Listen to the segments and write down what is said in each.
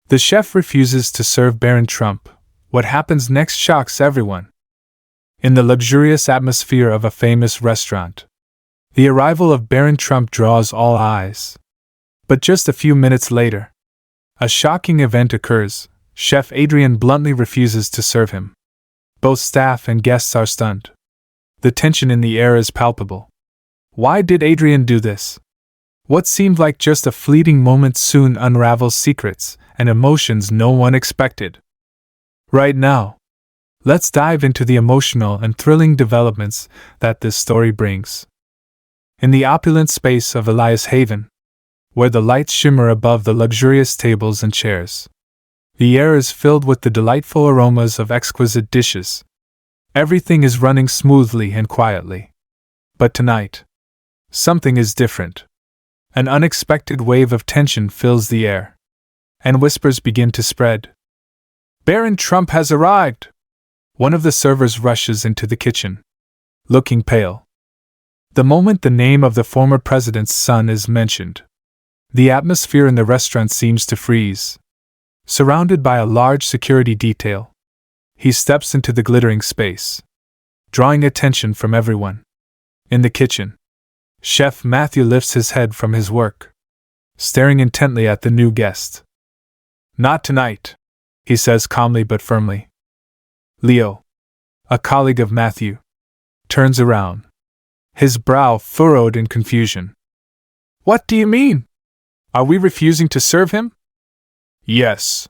The chef refuses to serve Baron Trump. What happens next shocks everyone. In the luxurious atmosphere of a famous restaurant, the arrival of Baron Trump draws all eyes. But just a few minutes later, a shocking event occurs. Chef Adrian bluntly refuses to serve him. Both staff and guests are stunned. The tension in the air is palpable. Why did Adrian do this? What seemed like just a fleeting moment soon unravels secrets and emotions no one expected. Right now, let's dive into the emotional and thrilling developments that this story brings. In the opulent space of Elias Haven, where the lights shimmer above the luxurious tables and chairs, the air is filled with the delightful aromas of exquisite dishes. Everything is running smoothly and quietly. But tonight, something is different. An unexpected wave of tension fills the air, and whispers begin to spread. Baron Trump has arrived! One of the servers rushes into the kitchen, looking pale. The moment the name of the former president's son is mentioned, the atmosphere in the restaurant seems to freeze. Surrounded by a large security detail, he steps into the glittering space, drawing attention from everyone. In the kitchen, Chef Matthew lifts his head from his work, staring intently at the new guest. Not tonight, he says calmly but firmly. Leo, a colleague of Matthew, turns around, his brow furrowed in confusion. What do you mean? Are we refusing to serve him? Yes,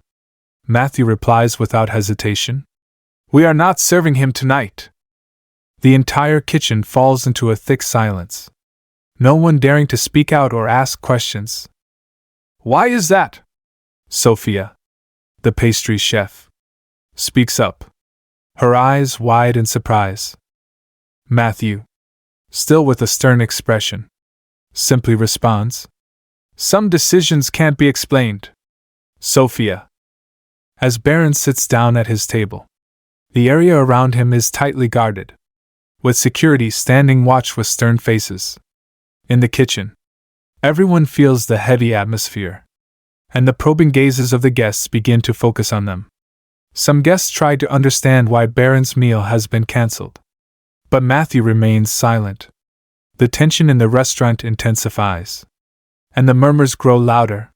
Matthew replies without hesitation. We are not serving him tonight. The entire kitchen falls into a thick silence, no one daring to speak out or ask questions. Why is that? Sophia, the pastry chef, speaks up, her eyes wide in surprise. Matthew, still with a stern expression, simply responds, Some decisions can't be explained. Sophia. As Baron sits down at his table, the area around him is tightly guarded, with security standing watch with stern faces. In the kitchen, everyone feels the heavy atmosphere, and the probing gazes of the guests begin to focus on them. Some guests try to understand why Baron's meal has been cancelled, but Matthew remains silent. The tension in the restaurant intensifies, and the murmurs grow louder.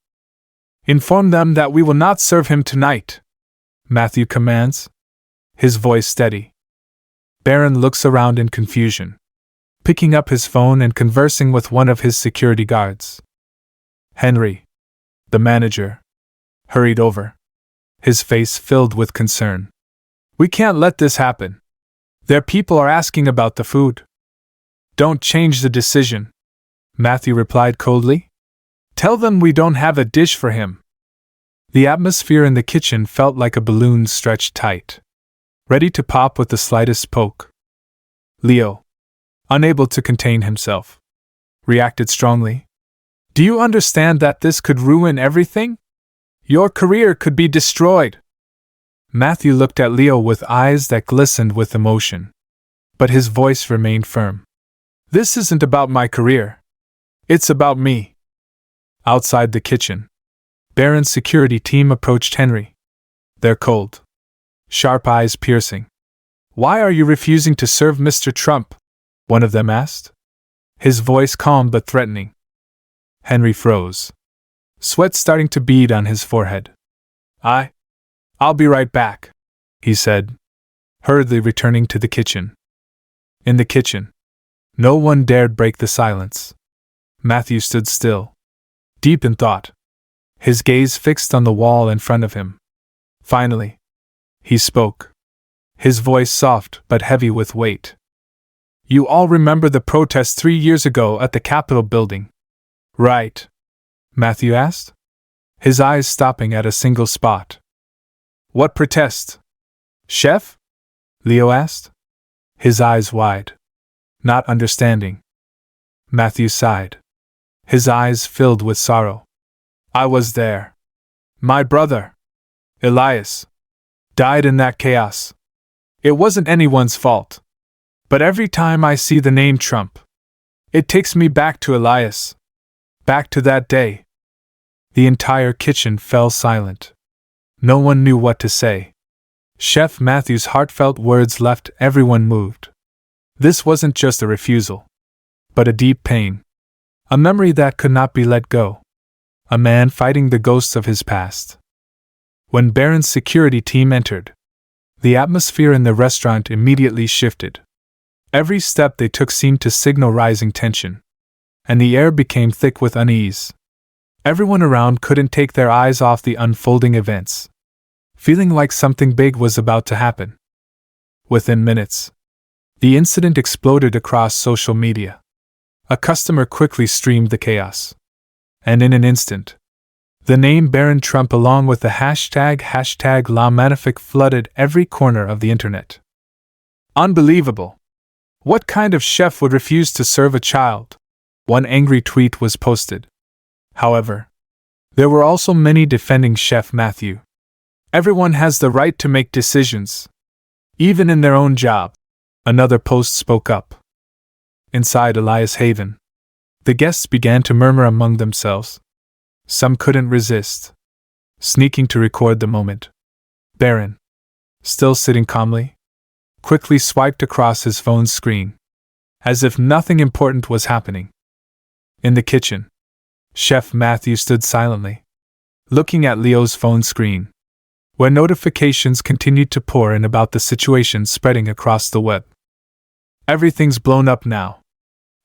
Inform them that we will not serve him tonight, Matthew commands, his voice steady. Baron looks around in confusion, picking up his phone and conversing with one of his security guards. Henry, the manager, hurried over, his face filled with concern. We can't let this happen. Their people are asking about the food. Don't change the decision, Matthew replied coldly. Tell them we don't have a dish for him. The atmosphere in the kitchen felt like a balloon stretched tight, ready to pop with the slightest poke. Leo, unable to contain himself, reacted strongly. Do you understand that this could ruin everything? Your career could be destroyed. Matthew looked at Leo with eyes that glistened with emotion, but his voice remained firm. This isn't about my career. It's about me. Outside the kitchen, Baron's security team approached Henry, their cold, sharp eyes piercing. Why are you refusing to serve Mr. Trump? One of them asked, his voice calm but threatening. Henry froze, sweat starting to bead on his forehead. I'll be right back, he said, hurriedly returning to the kitchen. In the kitchen, no one dared break the silence. Matthew stood still, deep in thought, his gaze fixed on the wall in front of him. Finally, he spoke, his voice soft but heavy with weight. You all remember the protest 3 years ago at the Capitol building, right? Matthew asked, his eyes stopping at a single spot. What protest? Chef? Leo asked, his eyes wide, not understanding. Matthew sighed, his eyes filled with sorrow. I was there. My brother, Elias, died in that chaos. It wasn't anyone's fault. But every time I see the name Trump, it takes me back to Elias. Back to that day. The entire kitchen fell silent. No one knew what to say. Chef Matthew's heartfelt words left everyone moved. This wasn't just a refusal, but a deep pain. A memory that could not be let go. A man fighting the ghosts of his past. When Baron's security team entered, the atmosphere in the restaurant immediately shifted. Every step they took seemed to signal rising tension, and the air became thick with unease. Everyone around couldn't take their eyes off the unfolding events, feeling like something big was about to happen. Within minutes, the incident exploded across social media. A customer quickly streamed the chaos. And in an instant, the name Baron Trump along with the hashtag La Magnifique flooded every corner of the internet. Unbelievable! What kind of chef would refuse to serve a child? One angry tweet was posted. However, there were also many defending Chef Matthew. Everyone has the right to make decisions, even in their own job, another post spoke up. Inside Elias Haven, the guests began to murmur among themselves. Some couldn't resist, sneaking to record the moment. Baron, still sitting calmly, quickly swiped across his phone's screen, as if nothing important was happening. In the kitchen, Chef Matthew stood silently, looking at Leo's phone screen, where notifications continued to pour in about the situation spreading across the web. Everything's blown up now,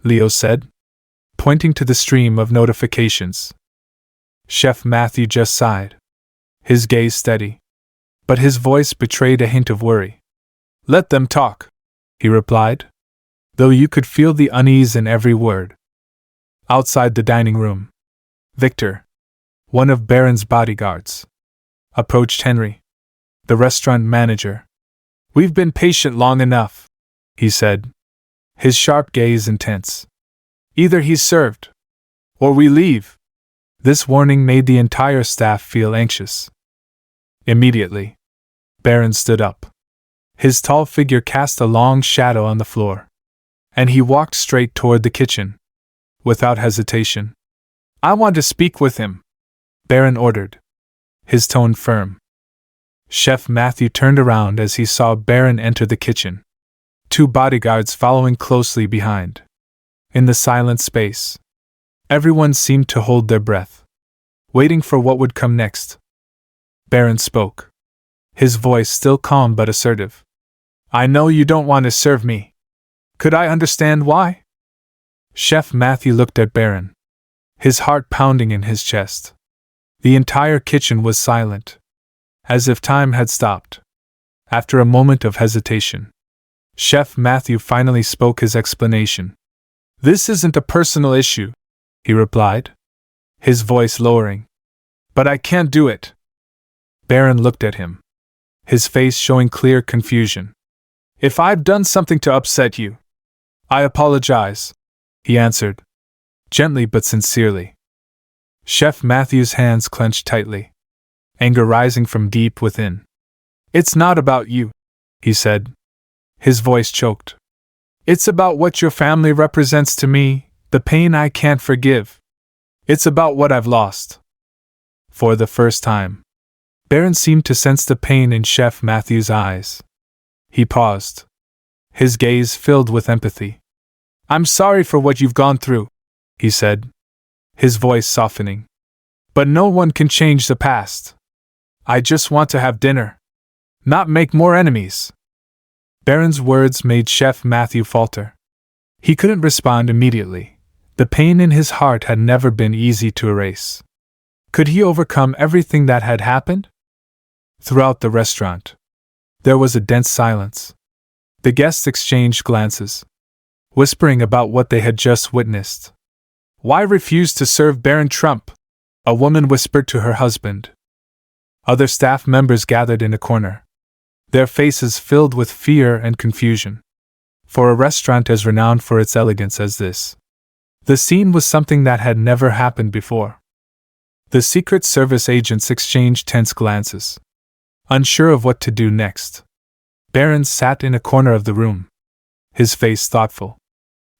Leo said, pointing to the stream of notifications. Chef Matthew just sighed, his gaze steady, but his voice betrayed a hint of worry. Let them talk, he replied, though you could feel the unease in every word. Outside the dining room, Victor, one of Baron's bodyguards, approached Henry, the restaurant manager. We've been patient long enough, he said, his sharp gaze intense. Either he's served, or we leave. This warning made the entire staff feel anxious. Immediately, Baron stood up. His tall figure cast a long shadow on the floor, and he walked straight toward the kitchen. Without hesitation, I want to speak with him, Baron ordered, his tone firm. Chef Matthew turned around as he saw Baron enter the kitchen, two bodyguards following closely behind. In the silent space, everyone seemed to hold their breath, waiting for what would come next. Baron spoke, his voice still calm but assertive. I know you don't want to serve me. Could I understand why? Chef Matthew looked at Baron, his heart pounding in his chest. The entire kitchen was silent, as if time had stopped. After a moment of hesitation, Chef Matthew finally spoke his explanation. This isn't a personal issue, he replied, his voice lowering. But I can't do it. Baron looked at him, his face showing clear confusion. If I've done something to upset you, I apologize, he answered, gently but sincerely. Chef Matthew's hands clenched tightly, anger rising from deep within. It's not about you, he said, his voice choked. It's about what your family represents to me, the pain I can't forgive. It's about what I've lost. For the first time, Baron seemed to sense the pain in Chef Matthew's eyes. He paused, his gaze filled with empathy. I'm sorry for what you've gone through, he said, his voice softening. But no one can change the past. I just want to have dinner, not make more enemies. Baron's words made Chef Matthew falter. He couldn't respond immediately. The pain in his heart had never been easy to erase. Could he overcome everything that had happened? Throughout the restaurant, there was a dense silence. The guests exchanged glances, whispering about what they had just witnessed. Why refuse to serve Baron Trump? A woman whispered to her husband. Other staff members gathered in a corner, their faces filled with fear and confusion. For a restaurant as renowned for its elegance as this, the scene was something that had never happened before. The Secret Service agents exchanged tense glances, unsure of what to do next. Baron sat in a corner of the room, his face thoughtful,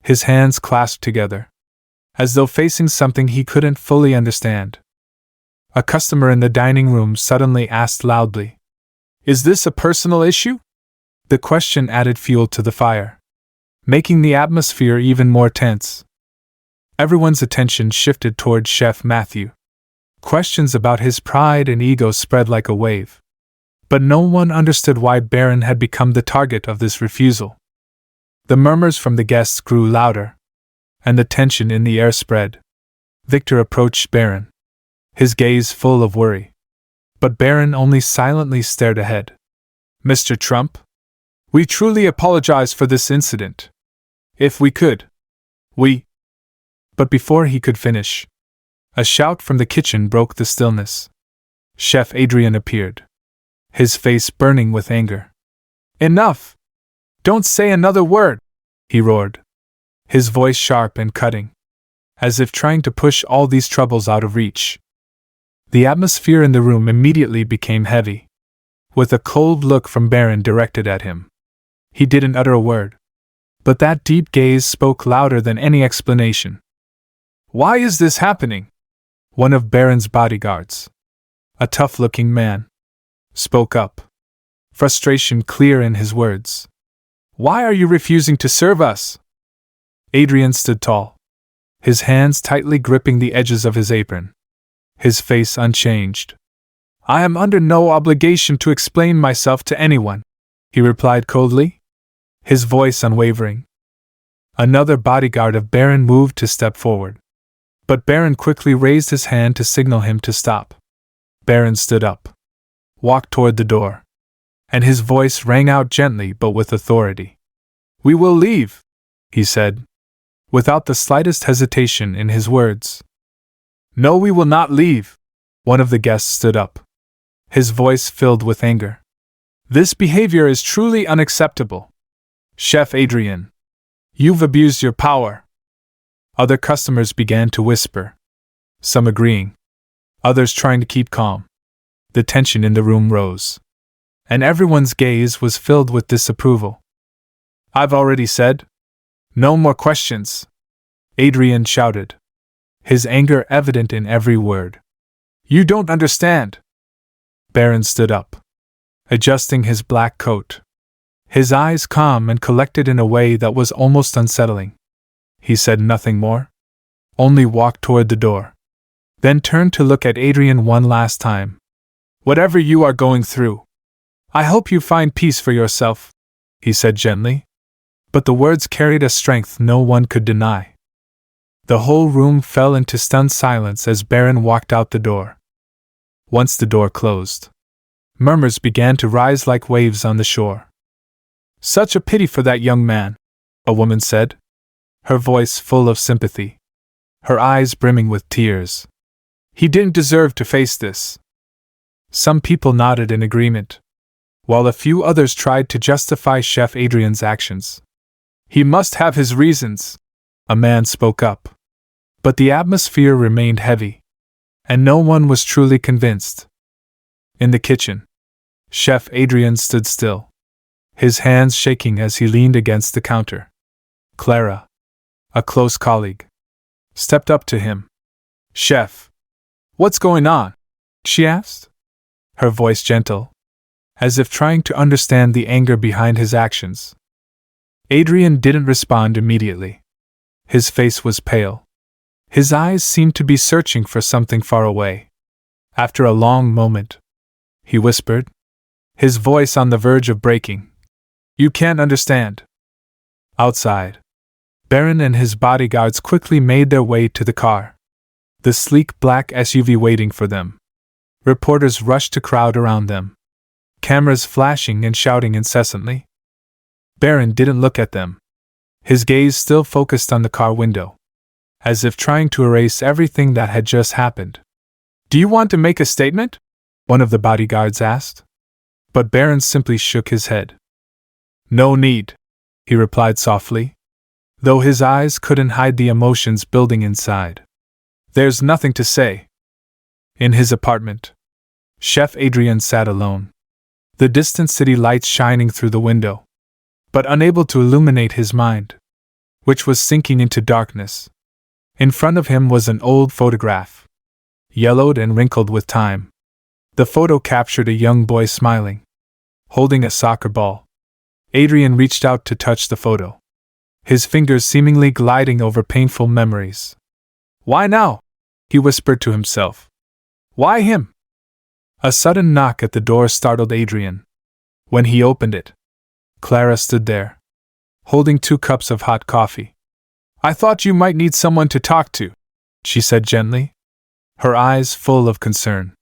his hands clasped together, as though facing something he couldn't fully understand. A customer in the dining room suddenly asked loudly. Is this a personal issue? The question added fuel to the fire, making the atmosphere even more tense. Everyone's attention shifted toward Chef Matthew. Questions about his pride and ego spread like a wave. But no one understood why Baron had become the target of this refusal. The murmurs from the guests grew louder, and the tension in the air spread. Victor approached Baron, his gaze full of worry. But Baron only silently stared ahead. Mr. Trump? We truly apologize for this incident. If we could, we... But before he could finish, a shout from the kitchen broke the stillness. Chef Adrian appeared, his face burning with anger. Enough! Don't say another word! He roared, his voice sharp and cutting, as if trying to push all these troubles out of reach. The atmosphere in the room immediately became heavy, with a cold look from Baron directed at him. He didn't utter a word, but that deep gaze spoke louder than any explanation. Why is this happening? One of Baron's bodyguards, a tough-looking man, spoke up, frustration clear in his words. Why are you refusing to serve us? Adrian stood tall, his hands tightly gripping the edges of his apron, his face unchanged. I am under no obligation to explain myself to anyone, he replied coldly, his voice unwavering. Another bodyguard of Baron moved to step forward, but Baron quickly raised his hand to signal him to stop. Baron stood up, walked toward the door, and his voice rang out gently but with authority. We will leave, he said, without the slightest hesitation in his words. No, we will not leave. One of the guests stood up, his voice filled with anger. This behavior is truly unacceptable. Chef Adrian, you've abused your power. Other customers began to whisper, some agreeing, others trying to keep calm. The tension in the room rose, and everyone's gaze was filled with disapproval. I've already said. No more questions, Adrian shouted, his anger evident in every word. You don't understand. Baron stood up, adjusting his black coat, his eyes calm and collected in a way that was almost unsettling. He said nothing more, only walked toward the door, then turned to look at Adrian one last time. Whatever you are going through, I hope you find peace for yourself, he said gently, but the words carried a strength no one could deny. The whole room fell into stunned silence as Baron walked out the door. Once the door closed, murmurs began to rise like waves on the shore. Such a pity for that young man, a woman said, her voice full of sympathy, her eyes brimming with tears. He didn't deserve to face this. Some people nodded in agreement, while a few others tried to justify Chef Adrian's actions. He must have his reasons, a man spoke up. But the atmosphere remained heavy, and no one was truly convinced. In the kitchen, Chef Adrian stood still, his hands shaking as he leaned against the counter. Clara, a close colleague, stepped up to him. Chef, what's going on? She asked, her voice gentle, as if trying to understand the anger behind his actions. Adrian didn't respond immediately. His face was pale. His eyes seemed to be searching for something far away. After a long moment, he whispered, his voice on the verge of breaking. You can't understand. Outside, Baron and his bodyguards quickly made their way to the car, the sleek black SUV waiting for them. Reporters rushed to crowd around them, cameras flashing and shouting incessantly. Baron didn't look at them, his gaze still focused on the car window, as if trying to erase everything that had just happened. Do you want to make a statement? One of the bodyguards asked. But Baron simply shook his head. No need, he replied softly, though his eyes couldn't hide the emotions building inside. There's nothing to say. In his apartment, Chef Adrian sat alone, the distant city lights shining through the window, but unable to illuminate his mind, which was sinking into darkness. In front of him was an old photograph, yellowed and wrinkled with time. The photo captured a young boy smiling, holding a soccer ball. Adrian reached out to touch the photo, his fingers seemingly gliding over painful memories. "Why now?" he whispered to himself. "Why him?" A sudden knock at the door startled Adrian. When he opened it, Clara stood there, holding 2 cups of hot coffee. "I thought you might need someone to talk to," she said gently, her eyes full of concern.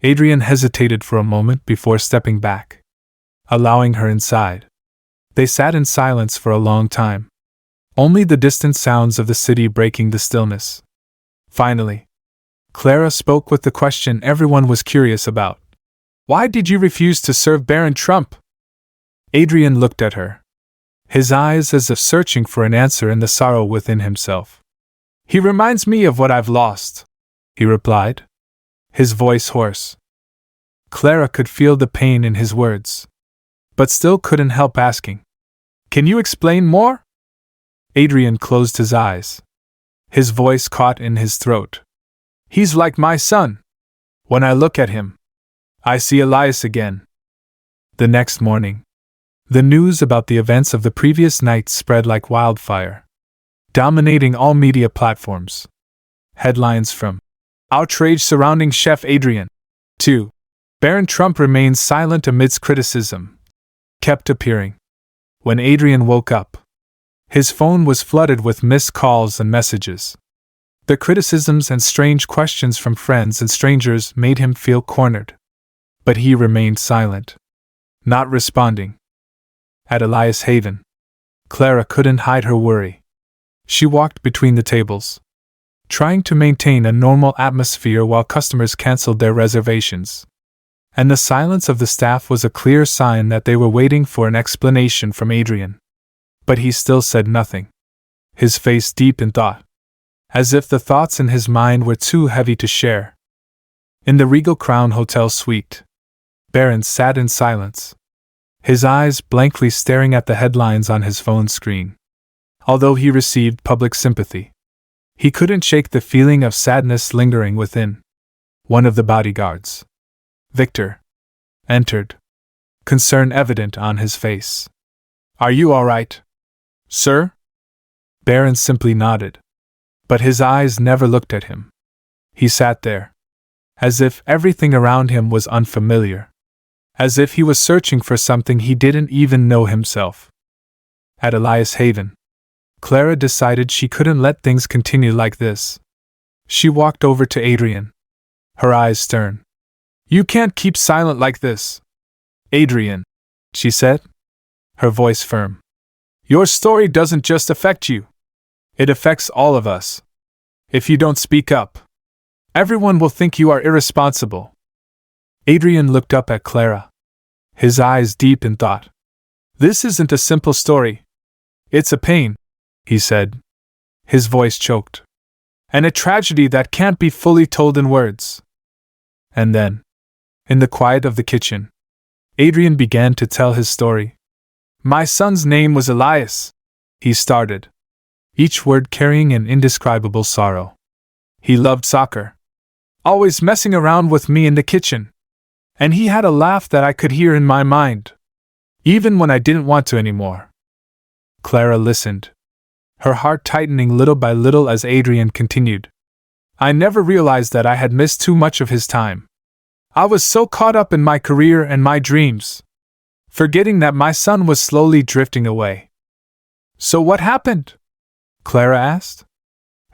Adrian hesitated for a moment before stepping back, allowing her inside. They sat in silence for a long time, only the distant sounds of the city breaking the stillness. Finally, Clara spoke with the question everyone was curious about. "Why did you refuse to serve Baron Trump?" Adrian looked at her, his eyes as if searching for an answer in the sorrow within himself. "He reminds me of what I've lost," he replied, his voice hoarse. Clara could feel the pain in his words, but still couldn't help asking, "Can you explain more?" Adrian closed his eyes, his voice caught in his throat. "He's like my son. When I look at him, I see Elias again." The next morning, the news about the events of the previous night spread like wildfire, dominating all media platforms. Headlines from "Outrage surrounding Chef Adrian" to "Baron Trump remains silent amidst criticism" kept appearing. When Adrian woke up, his phone was flooded with missed calls and messages. The criticisms and strange questions from friends and strangers made him feel cornered. But he remained silent, not responding. At Elias Haven, Clara couldn't hide her worry. She walked between the tables, trying to maintain a normal atmosphere while customers canceled their reservations. And the silence of the staff was a clear sign that they were waiting for an explanation from Adrian. But he still said nothing, his face deep in thought, as if the thoughts in his mind were too heavy to share. In the Regal Crown Hotel suite, Baron sat in silence, his eyes blankly staring at the headlines on his phone screen. Although he received public sympathy, he couldn't shake the feeling of sadness lingering within. One of the bodyguards, Victor, entered, concern evident on his face. "Are you all right, sir?" Baron simply nodded, but his eyes never looked at him. He sat there, as if everything around him was unfamiliar, as if he was searching for something he didn't even know himself. At Elias Haven, Clara decided she couldn't let things continue like this. She walked over to Adrian, her eyes stern. "You can't keep silent like this, Adrian," she said, her voice firm. "Your story doesn't just affect you. It affects all of us. If you don't speak up, everyone will think you are irresponsible." Adrian looked up at Clara, his eyes deep in thought. "This isn't a simple story. It's a pain," he said, his voice choked, "and a tragedy that can't be fully told in words." And then, in the quiet of the kitchen, Adrian began to tell his story. "My son's name was Elias," he started, each word carrying an indescribable sorrow. "He loved soccer, always messing around with me in the kitchen. And he had a laugh that I could hear in my mind, even when I didn't want to anymore." Clara listened, her heart tightening little by little as Adrian continued. "I never realized that I had missed too much of his time. I was so caught up in my career and my dreams, forgetting that my son was slowly drifting away." "So what happened?" Clara asked,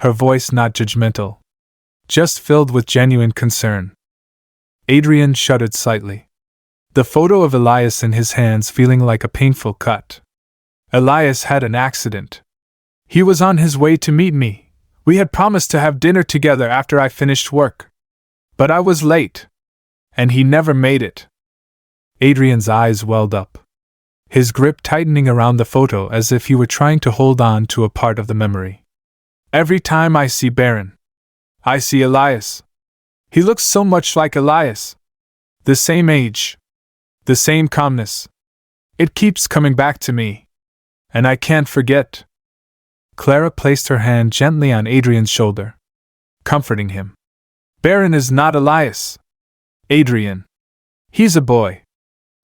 her voice not judgmental, just filled with genuine concern. Adrian shuddered slightly, the photo of Elias in his hands feeling like a painful cut. "Elias had an accident. He was on his way to meet me. We had promised to have dinner together after I finished work. But I was late, and he never made it." Adrian's eyes welled up, his grip tightening around the photo as if he were trying to hold on to a part of the memory. "Every time I see Baron, I see Elias. He looks so much like Elias. The same age, the same calmness. It keeps coming back to me, and I can't forget." Clara placed her hand gently on Adrian's shoulder, comforting him. Baron is not Elias. Adrian. He's a boy.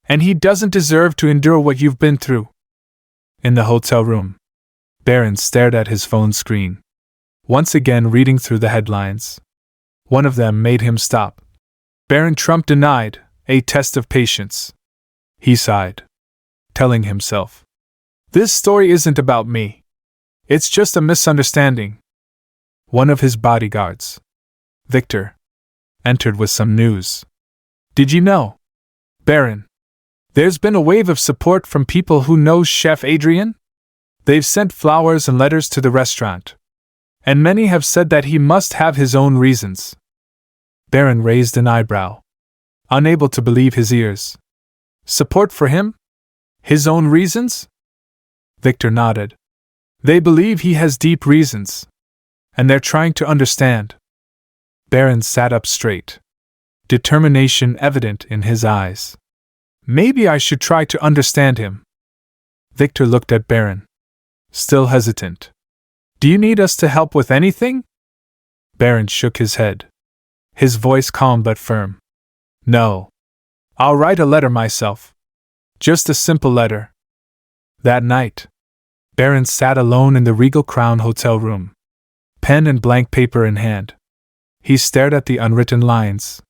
And he doesn't deserve to endure what you've been through. In the hotel room, Baron stared at his phone screen, once again reading through the headlines. One of them made him stop. Baron Trump denied, a test of patience. He sighed, telling himself, "This story isn't about me. It's just a misunderstanding." One of his bodyguards, Victor, entered with some news. "Did you know, Baron? There's been a wave of support from people who know Chef Adrian? They've sent flowers and letters to the restaurant, and many have said that he must have his own reasons." Baron raised an eyebrow, unable to believe his ears. "Support for him? His own reasons?" Victor nodded. "They believe he has deep reasons, and they're trying to understand." Baron sat up straight, determination evident in his eyes. "Maybe I should try to understand him." Victor looked at Baron, still hesitant. "Do you need us to help with anything?" Baron shook his head, his voice calm but firm. "No. I'll write a letter myself. Just a simple letter." That night, Baron sat alone in the Regal Crown hotel room, pen and blank paper in hand. He stared at the unwritten lines,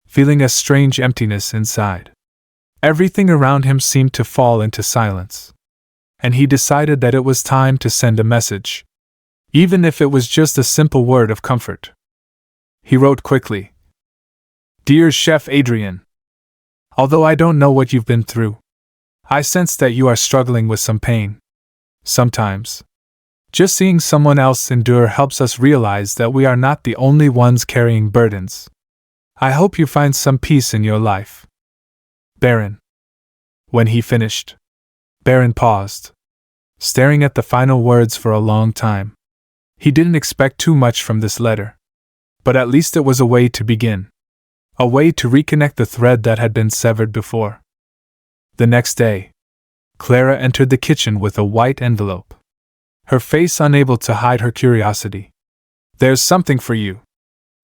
feeling a strange emptiness inside. Everything around him seemed to fall into silence, and he decided that it was time to send a message, even if it was just a simple word of comfort. He wrote quickly, "Dear Chef Adrian, although I don't know what you've been through, I sense that you are struggling with some pain. Sometimes, just seeing someone else endure helps us realize that we are not the only ones carrying burdens. I hope you find some peace in your life. Baron." When he finished, Baron paused, staring at the final words for a long time. He didn't expect too much from this letter, but at least it was a way to begin. A way to reconnect the thread that had been severed before. The next day, Clara entered the kitchen with a white envelope, her face unable to hide her curiosity. "There's something for you,"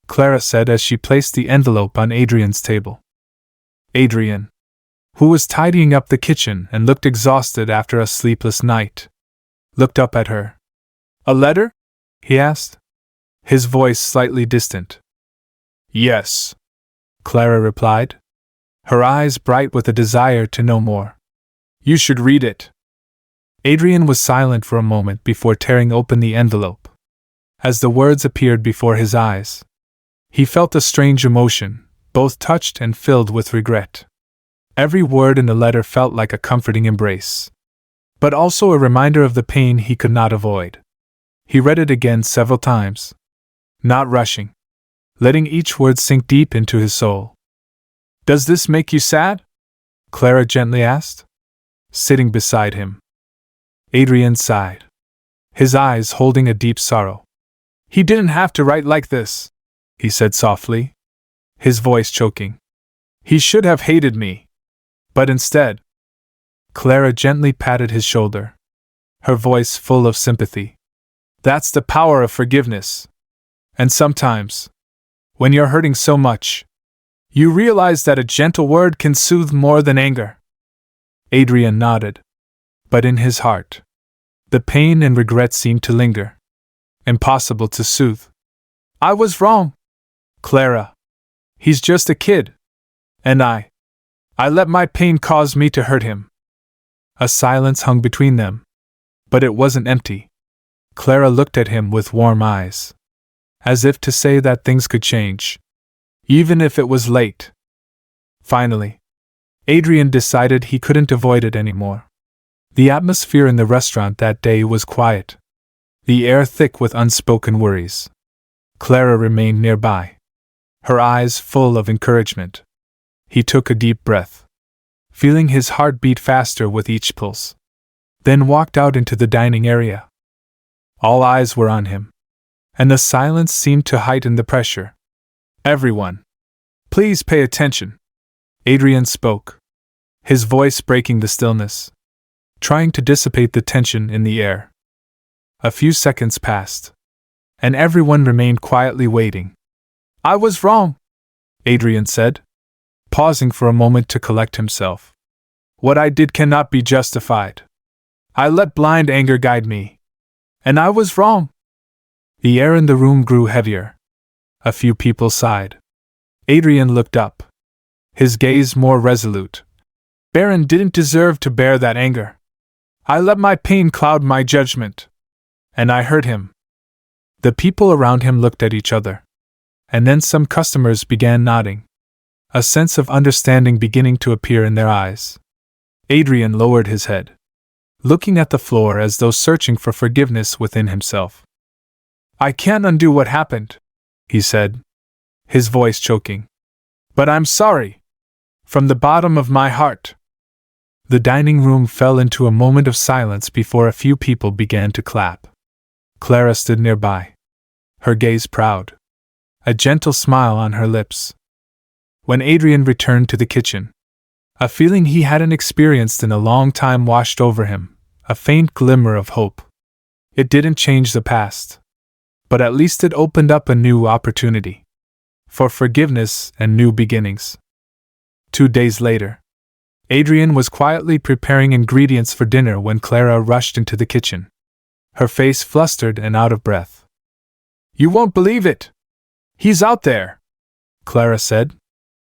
Clara said as she placed the envelope on Adrian's table. Adrian, who was tidying up the kitchen and looked exhausted after a sleepless night, looked up at her. "A letter?" he asked, his voice slightly distant. "Yes," Clara replied, her eyes bright with a desire to know more. "You should read it." Adrian was silent for a moment before tearing open the envelope. As the words appeared before his eyes, he felt a strange emotion, both touched and filled with regret. Every word in the letter felt like a comforting embrace, but also a reminder of the pain he could not avoid. He read it again several times, not rushing, letting each word sink deep into his soul. "Does this make you sad?" Clara gently asked, sitting beside him. Adrian sighed, his eyes holding a deep sorrow. "He didn't have to write like this," he said softly, his voice choking. "He should have hated me. But instead—" Clara gently patted his shoulder, her voice full of sympathy. "That's the power of forgiveness. And sometimes, when you're hurting so much, you realize that a gentle word can soothe more than anger." Adrian nodded, but in his heart, the pain and regret seemed to linger. Impossible to soothe. "I was wrong, Clara. He's just a kid. And I let my pain cause me to hurt him." A silence hung between them, but it wasn't empty. Clara looked at him with warm eyes, as if to say that things could change, even if it was late. Finally, Adrian decided he couldn't avoid it anymore. The atmosphere in the restaurant that day was quiet, the air thick with unspoken worries. Clara remained nearby, her eyes full of encouragement. He took a deep breath, feeling his heart beat faster with each pulse, then walked out into the dining area. All eyes were on him, and the silence seemed to heighten the pressure. "Everyone, please pay attention," Adrian spoke, his voice breaking the stillness, trying to dissipate the tension in the air. A few seconds passed, and everyone remained quietly waiting. I was wrong, Adrian said, pausing for a moment to collect himself. What I did cannot be justified. I let blind anger guide me. And I was wrong. The air in the room grew heavier. A few people sighed. Adrian looked up, his gaze more resolute. Baron didn't deserve to bear that anger. I let my pain cloud my judgment. And I hurt him. The people around him looked at each other. And then some customers began nodding, a sense of understanding beginning to appear in their eyes. Adrian lowered his head, looking at the floor as though searching for forgiveness within himself. I can't undo what happened, he said, his voice choking. But I'm sorry. From the bottom of my heart. The dining room fell into a moment of silence before a few people began to clap. Clara stood nearby, her gaze proud, a gentle smile on her lips. When Adrian returned to the kitchen, a feeling he hadn't experienced in a long time washed over him, a faint glimmer of hope. It didn't change the past, but at least it opened up a new opportunity for forgiveness and new beginnings. 2 days later, Adrian was quietly preparing ingredients for dinner when Clara rushed into the kitchen, her face flustered and out of breath. You won't believe it! He's out there! Clara said,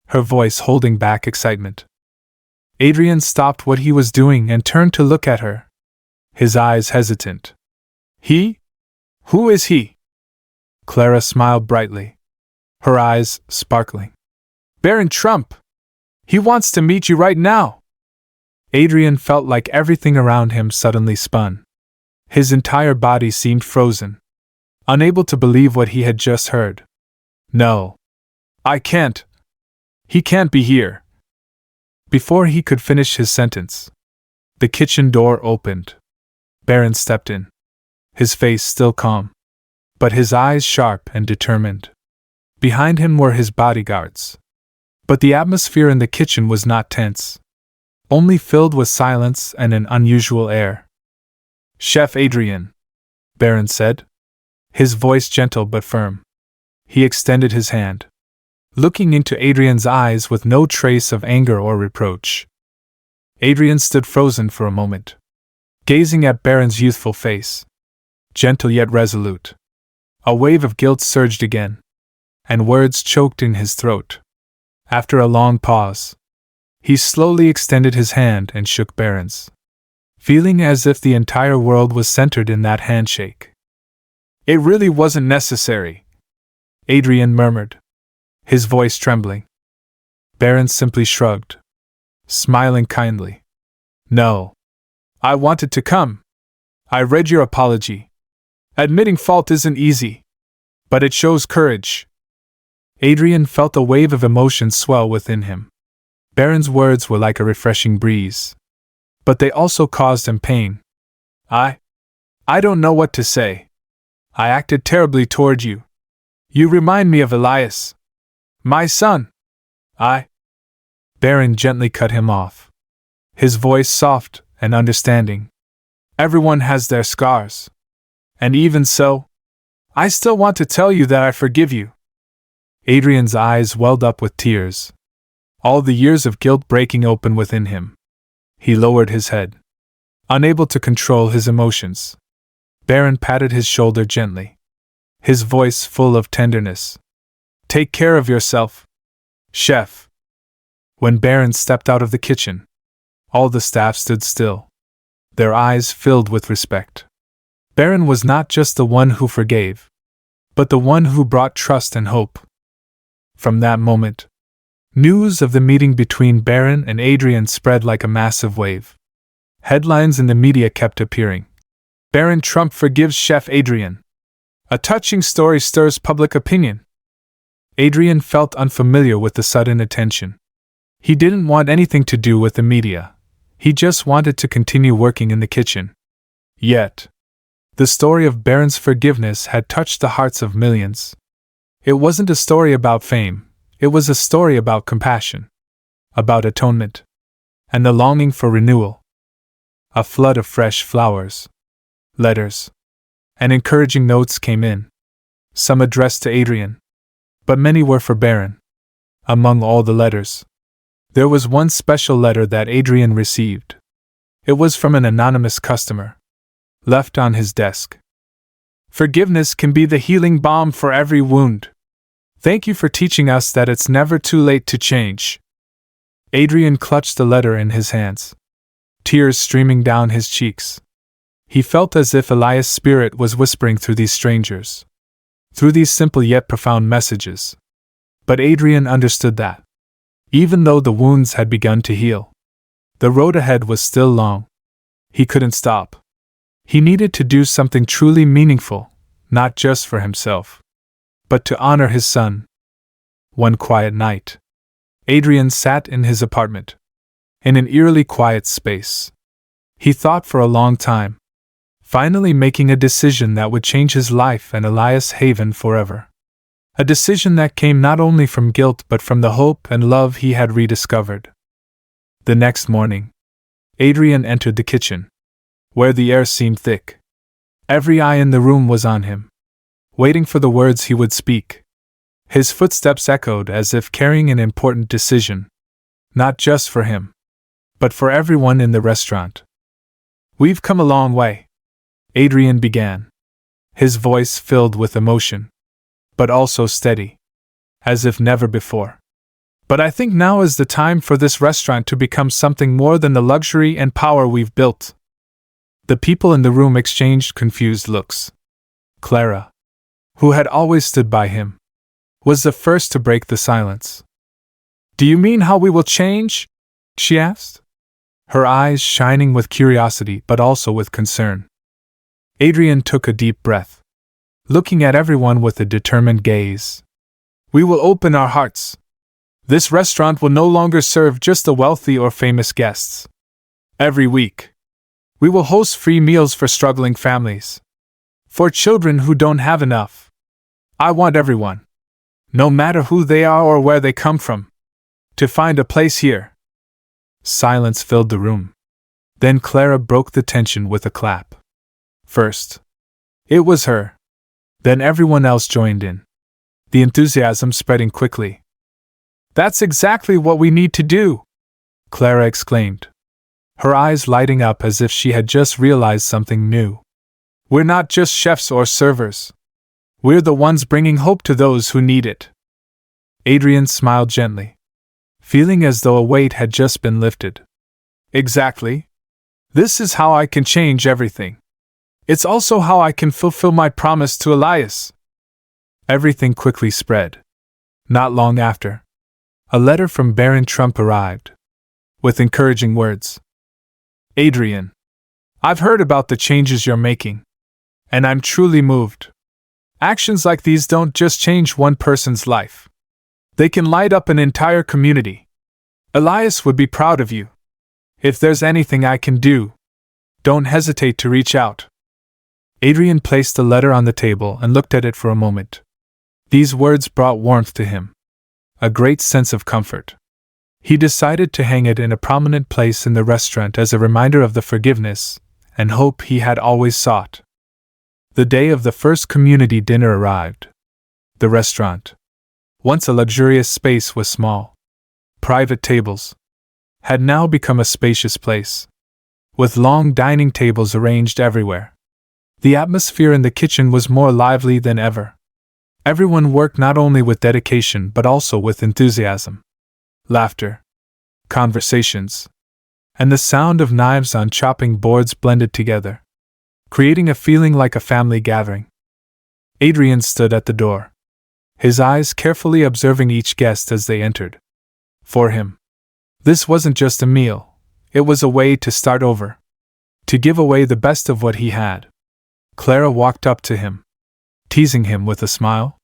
her voice holding back excitement. Adrian stopped what he was doing and turned to look at her, his eyes hesitant. He? Who is he? Clara smiled brightly, her eyes sparkling. Baron Trump! He wants to meet you right now! Adrian felt like everything around him suddenly spun. His entire body seemed frozen, unable to believe what he had just heard. No. I can't. He can't be here. Before he could finish his sentence, the kitchen door opened. Baron stepped in, his face still calm, but his eyes sharp and determined. Behind him were his bodyguards. But the atmosphere in the kitchen was not tense, only filled with silence and an unusual air. Chef Adrian, Baron said, his voice gentle but firm. He extended his hand, looking into Adrian's eyes with no trace of anger or reproach. Adrian stood frozen for a moment, gazing at Baron's youthful face, gentle yet resolute. A wave of guilt surged again, and words choked in his throat. After a long pause, he slowly extended his hand and shook Baron's, feeling as if the entire world was centered in that handshake. It really wasn't necessary, Adrian murmured, his voice trembling. Baron simply shrugged, smiling kindly. No. I wanted to come. I read your apology. Admitting fault isn't easy, but it shows courage. Adrian felt a wave of emotion swell within him. Baron's words were like a refreshing breeze, but they also caused him pain. I don't know what to say. I acted terribly toward you. You remind me of Elias, my son. Baron gently cut him off, his voice soft and understanding. Everyone has their scars. And even so, I still want to tell you that I forgive you. Adrian's eyes welled up with tears, all the years of guilt breaking open within him. He lowered his head, unable to control his emotions. Baron patted his shoulder gently, his voice full of tenderness. Take care of yourself, chef. When Baron stepped out of the kitchen, all the staff stood still, their eyes filled with respect. Baron was not just the one who forgave, but the one who brought trust and hope. From that moment, news of the meeting between Baron and Adrian spread like a massive wave. Headlines in the media kept appearing. Baron Trump forgives Chef Adrian. A touching story stirs public opinion. Adrian felt unfamiliar with the sudden attention. He didn't want anything to do with the media. He just wanted to continue working in the kitchen. Yet, the story of Baron's forgiveness had touched the hearts of millions. It wasn't a story about fame, it was a story about compassion, about atonement, and the longing for renewal. A flood of fresh flowers, letters, and encouraging notes came in, some addressed to Adrian, But many were for Baron. Among all the letters, there was one special letter that Adrian received. It was from an anonymous customer, left on his desk. Forgiveness can be the healing balm for every wound. Thank you for teaching us that it's never too late to change. Adrian clutched the letter in his hands, tears streaming down his cheeks. He felt as if Elias' spirit was whispering through these strangers, through these simple yet profound messages. But Adrian understood that, even though the wounds had begun to heal, the road ahead was still long. He couldn't stop. He needed to do something truly meaningful, not just for himself, but to honor his son. One quiet night, Adrian sat in his apartment, in an eerily quiet space. He thought for a long time, finally making a decision that would change his life and Elias Haven forever. A decision that came not only from guilt but from the hope and love he had rediscovered. The next morning, Adrian entered the kitchen, where the air seemed thick. Every eye in the room was on him, waiting for the words he would speak. His footsteps echoed as if carrying an important decision, not just for him, but for everyone in the restaurant. "We've come a long way," Adrian began, his voice filled with emotion, but also steady, as if never before. "But I think now is the time for this restaurant to become something more than the luxury and power we've built." The people in the room exchanged confused looks. Clara, who had always stood by him, was the first to break the silence. "Do you mean how we will change?" she asked, her eyes shining with curiosity but also with concern. Adrian took a deep breath, looking at everyone with a determined gaze. "We will open our hearts. This restaurant will no longer serve just the wealthy or famous guests. Every week, we will host free meals for struggling families, for children who don't have enough. I want everyone, no matter who they are or where they come from, to find a place here." Silence filled the room. Then Clara broke the tension with a clap. First, it was her. Then everyone else joined in, the enthusiasm spreading quickly. "That's exactly what we need to do!" Clara exclaimed, her eyes lighting up as if she had just realized something new. "We're not just chefs or servers. We're the ones bringing hope to those who need it." Adrian smiled gently, feeling as though a weight had just been lifted. "Exactly. This is how I can change everything. It's also how I can fulfill my promise to Elias." Everything quickly spread. Not long after, a letter from Baron Trump arrived, with encouraging words. "Adrian, I've heard about the changes you're making, and I'm truly moved. Actions like these don't just change one person's life. They can light up an entire community. Elias would be proud of you. If there's anything I can do, don't hesitate to reach out." Adrian placed the letter on the table and looked at it for a moment. These words brought warmth to him, a great sense of comfort. He decided to hang it in a prominent place in the restaurant as a reminder of the forgiveness and hope he had always sought. The day of the first community dinner arrived. The restaurant, once a luxurious space with small, private tables, had now become a spacious place, with long dining tables arranged everywhere. The atmosphere in the kitchen was more lively than ever. Everyone worked not only with dedication but also with enthusiasm. Laughter, conversations, and the sound of knives on chopping boards blended together, creating a feeling like a family gathering. Adrian stood at the door, his eyes carefully observing each guest as they entered. For him, this wasn't just a meal, it was a way to start over, to give away the best of what he had. Clara walked up to him, teasing him with a smile.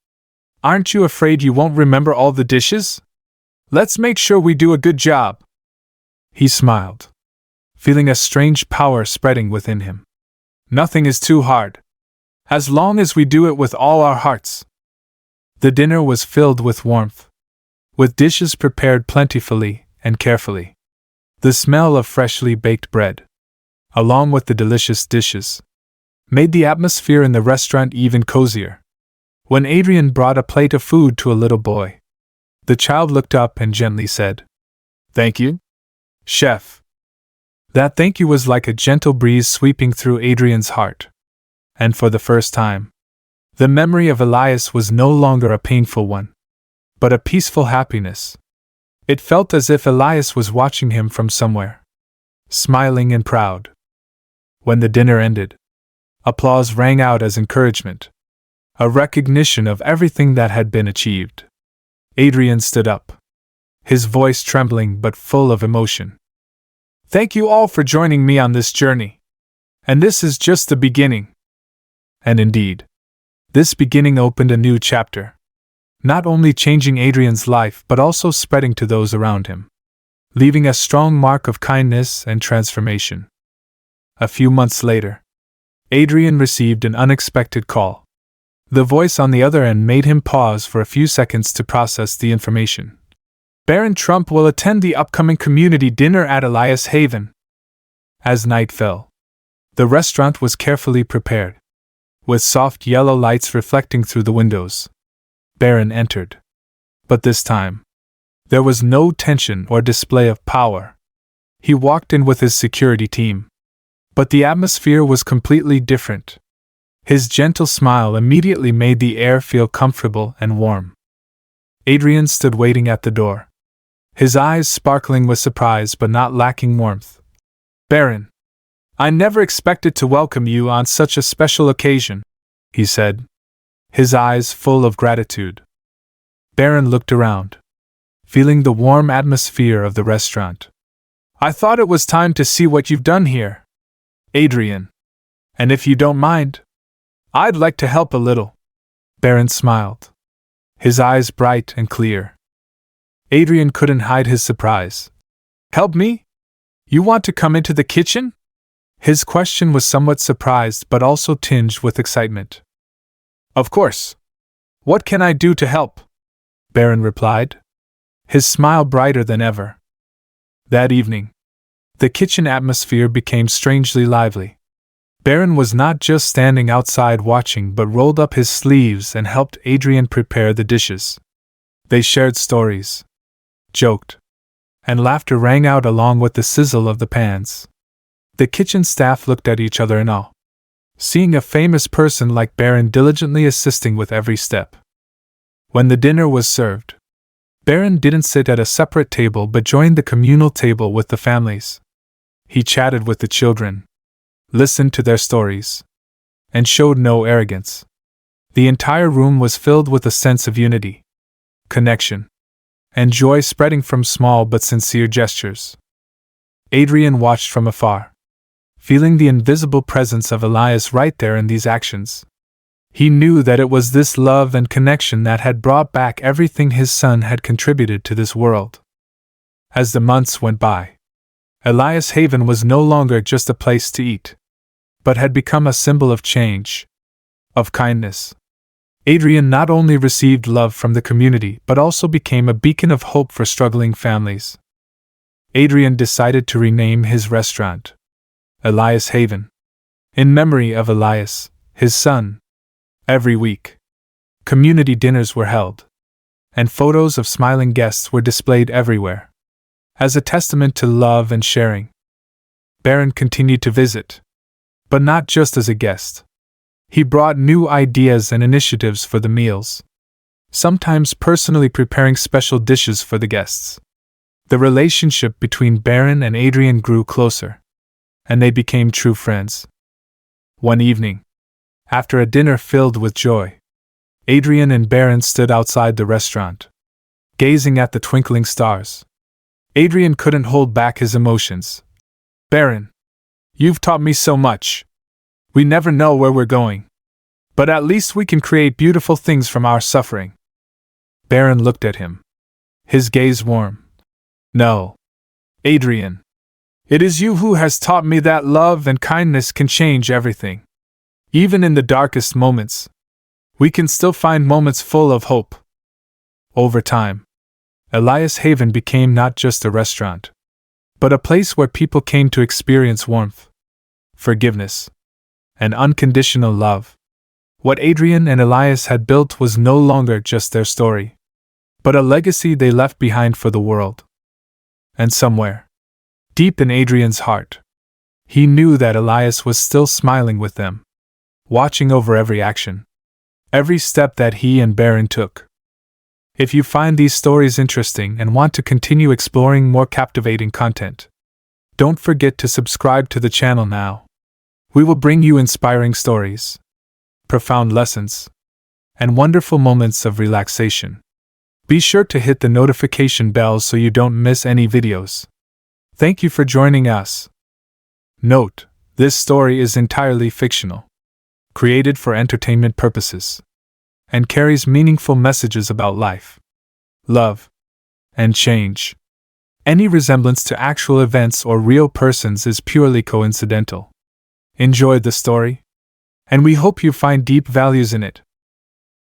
"Aren't you afraid you won't remember all the dishes? Let's make sure we do a good job." He smiled, feeling a strange power spreading within him. "Nothing is too hard, as long as we do it with all our hearts." The dinner was filled with warmth, with dishes prepared plentifully and carefully. The smell of freshly baked bread, along with the delicious dishes, made the atmosphere in the restaurant even cozier. when Adrian brought a plate of food to a little boy. The child looked up and gently said, "Thank you, Chef." That thank you was like a gentle breeze sweeping through Adrian's heart. And for the first time, the memory of Elias was no longer a painful one, but a peaceful happiness. It felt as if Elias was watching him from somewhere, smiling and proud. When the dinner ended, applause rang out as encouragement, a recognition of everything that had been achieved. Adrian stood up, his voice trembling but full of emotion. "Thank you all for joining me on this journey. And this is just the beginning." And indeed, this beginning opened a new chapter, not only changing Adrian's life but also spreading to those around him, leaving a strong mark of kindness and transformation. A few months later, Adrian received an unexpected call. The voice on the other end made him pause for a few seconds to process the information. Baron Trump will attend the upcoming community dinner at Elias Haven. As night fell, the restaurant was carefully prepared, with soft yellow lights reflecting through the windows. Baron entered. But this time, there was no tension or display of power. He walked in with his security team. But the atmosphere was completely different. His gentle smile immediately made the air feel comfortable and warm. Adrian stood waiting at the door, his eyes sparkling with surprise but not lacking warmth. "Baron, I never expected to welcome you on such a special occasion," he said, his eyes full of gratitude. Baron looked around, feeling the warm atmosphere of the restaurant. "I thought it was time to see what you've done here, Adrian. And if you don't mind, I'd like to help a little." Baron smiled, his eyes bright and clear. Adrian couldn't hide his surprise. "Help me? You want to come into the kitchen?" His question was somewhat surprised but also tinged with excitement. "Of course. What can I do to help?" Baron replied, his smile brighter than ever. That evening, the kitchen atmosphere became strangely lively. Baron was not just standing outside watching but rolled up his sleeves and helped Adrian prepare the dishes. They shared stories, joked, and laughter rang out along with the sizzle of the pans. The kitchen staff looked at each other in awe, seeing a famous person like Baron diligently assisting with every step. When the dinner was served, Baron didn't sit at a separate table but joined the communal table with the families. He chatted with the children, listened to their stories, and showed no arrogance. The entire room was filled with a sense of unity, connection, and joy spreading from small but sincere gestures. Adrian watched from afar, feeling the invisible presence of Elias right there in these actions. He knew that it was this love and connection that had brought back everything his son had contributed to this world. As the months went by, Elias Haven was no longer just a place to eat, but had become a symbol of change, of kindness. Adrian not only received love from the community but also became a beacon of hope for struggling families. Adrian decided to rename his restaurant Elias Haven, in memory of Elias, his son. Every week, community dinners were held, and photos of smiling guests were displayed everywhere, as a testament to love and sharing. Baron continued to visit, but not just as a guest. He brought new ideas and initiatives for the meals, sometimes personally preparing special dishes for the guests. The relationship between Baron and Adrian grew closer, and they became true friends. One evening, after a dinner filled with joy, Adrian and Baron stood outside the restaurant, gazing at the twinkling stars. Adrian couldn't hold back his emotions. "Baron, you've taught me so much. We never know where we're going, but at least we can create beautiful things from our suffering." Baron looked at him, his gaze warm. "No, Adrian. It is you who has taught me that love and kindness can change everything. Even in the darkest moments, we can still find moments full of hope." Over time, Elias Haven became not just a restaurant, but a place where people came to experience warmth, forgiveness, and unconditional love. What Adrian and Elias had built was no longer just their story, but a legacy they left behind for the world. And somewhere, deep in Adrian's heart, he knew that Elias was still smiling with them, watching over every action, every step that he and Baron took. If you find these stories interesting and want to continue exploring more captivating content, don't forget to subscribe to the channel now. We will bring you inspiring stories, profound lessons, and wonderful moments of relaxation. Be sure to hit the notification bell so you don't miss any videos. Thank you for joining us. Note, this story is entirely fictional, created for entertainment purposes, and carries meaningful messages about life, love, and change. Any resemblance to actual events or real persons is purely coincidental. Enjoy the story, and we hope you find deep values in it.